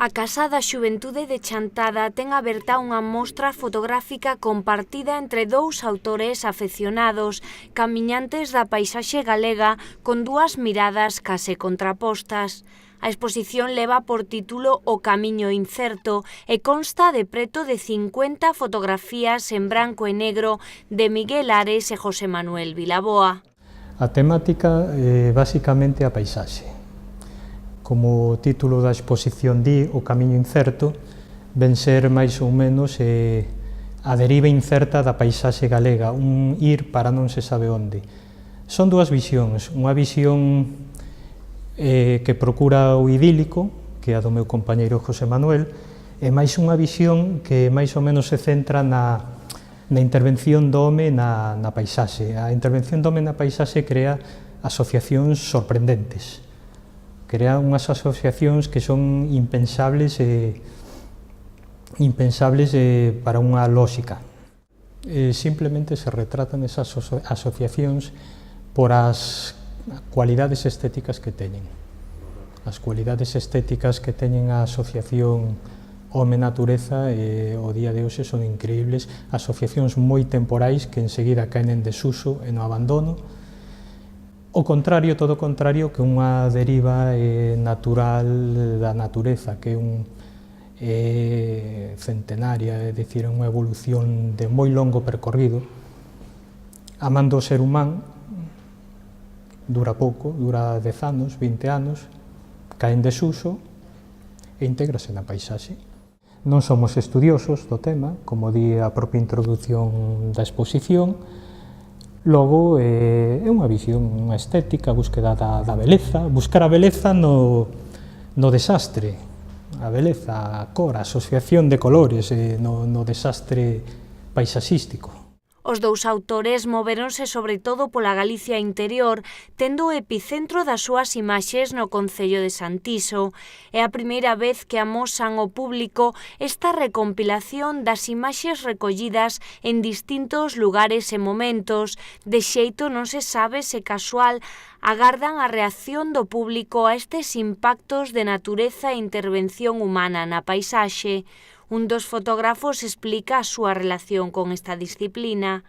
A Casa da Xuventude de Chantada ten aberta unha mostra fotográfica compartida entre dous autores afeccionados, camiñantes da paisaxe galega con dúas miradas case contrapostas. A exposición leva por título O camiño incerto e consta de preto de 50 fotografías en branco e negro de Miguel Ares e José Manuel Vilaboa. A temática é basicamente a paisaxe. Como o título da exposición di, O camiño incerto, ven ser máis ou menos a deriva incerta da paisaxe galega, un ir para non se sabe onde. Son dúas visións, unha visión que procura o idílico, que é a do meu compañeiro José Manuel, e máis unha visión que máis ou menos se centra na intervención do home na paisaxe. A intervención do home na paisaxe crea asociacións sorprendentes. Crea unhas asociacións que son impensables para unha lóxica. Simplemente se retratan esas asociacións por as cualidades estéticas que teñen. As cualidades estéticas que teñen a asociación home-natureza o día de hoxe son increíbles, asociacións moi temporais que enseguida caen en desuso e no abandono. O contrario, todo o contrario, que unha deriva natural da natureza, que é centenaria, é dicir, unha evolución de moi longo percorrido. Amando o ser humano, dura pouco, dura 10 anos, 20 anos, cae en desuso e intégrase na paisaxe. Non somos estudiosos do tema, como di a propia introdución da exposición. Logo, é unha visión, unha estética, a búsqueda da beleza, buscar a beleza no desastre, a beleza, a cor, a asociación de colores no desastre paisaxístico. Os dous autores moveronse sobre todo pola Galicia interior, tendo o epicentro das súas imaxes no concello de Santiso. É a primeira vez que amosan ao público esta recompilación das imaxes recollidas en distintos lugares e momentos. De xeito non se sabe se casual agardan a reacción do público a estes impactos de natureza e intervención humana na paisaxe. Un dos fotógrafos explica a súa relación con esta disciplina.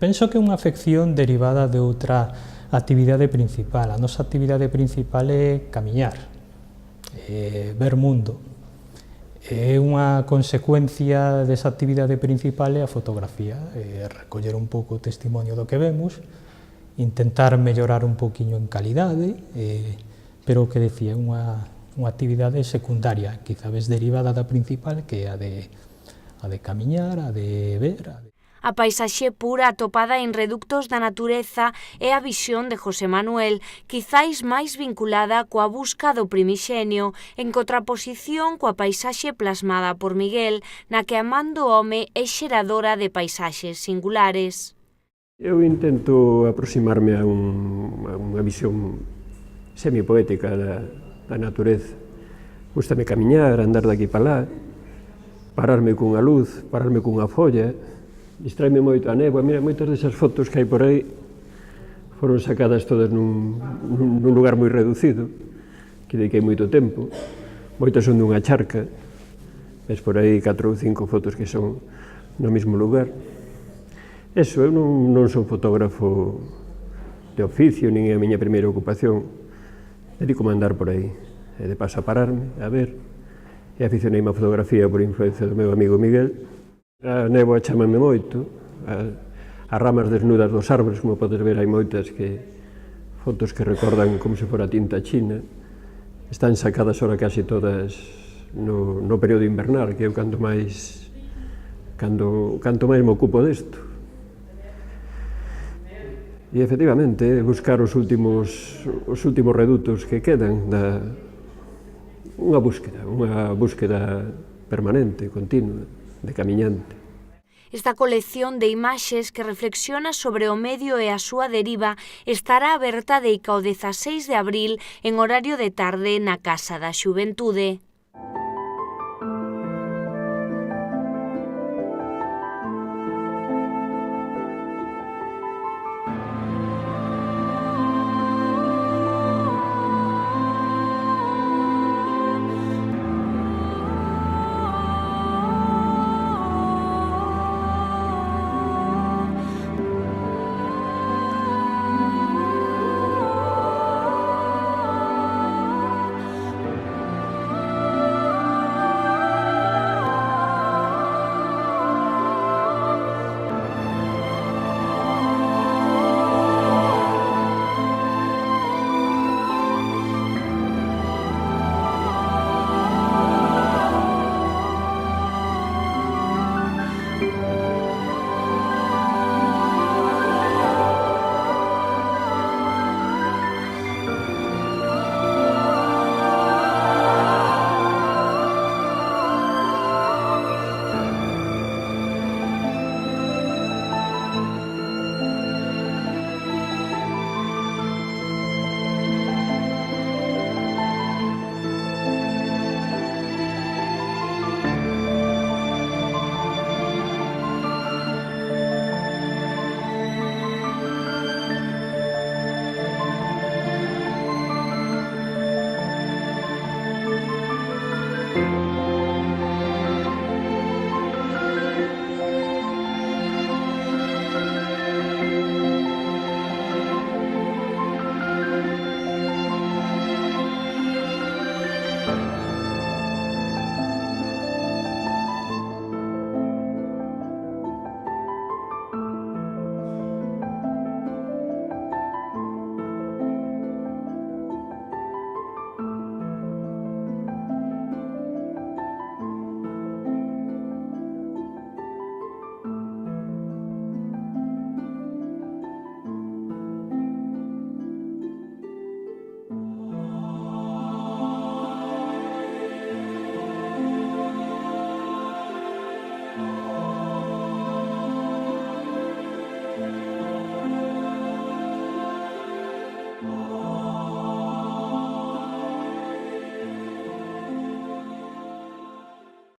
Penso que é unha afección derivada de outra actividade principal. A nosa actividade principal é camiñar, ver mundo. É unha consecuencia desa actividade principal é a fotografía, recoller un pouco o testimonio do que vemos, intentar mellorar un pouquiño en calidade, pero o que decía, unha actividade secundaria, quizás derivada da principal, que é a de camiñar, a de ver. A paisaxe pura atopada en reductos da natureza é a visión de José Manuel, quizáis máis vinculada coa busca do primixenio, en contraposición coa paisaxe plasmada por Miguel, na que a man do home é xeradora de paisaxes singulares. Eu intento aproximarme a unha visión semipoética da natureza. Gústame camiñar, andar daqui para lá, pararme cunha luz, pararme cunha folla, distraime moito a néboa. Mira, moitas desas fotos que hai por aí foron sacadas todas nun lugar moi reducido, que dediquei moito tempo. Moitas son dunha charca, ves por aí 4 ou 5 fotos que son no mesmo lugar. Eso, eu non son fotógrafo de oficio, nin é a miña primeira ocupación. Dedico-me a andar por aí, e de paso a pararme, a ver, e aficionei-me a fotografía por influencia do meu amigo Miguel. A néboa chamame moito, as ramas desnudas dos árbores, como podes ver, hai moitas fotos que recordan como se fora tinta china, están sacadas ora casi todas no período invernal, que eu canto máis me ocupo desto. E, efectivamente, buscar os últimos redutos que quedan unha búsqueda permanente, continua, de camiñante. Esta colección de imaxes que reflexiona sobre o medio e a súa deriva estará aberta deica o 16 de abril en horario de tarde na Casa da Xuventude.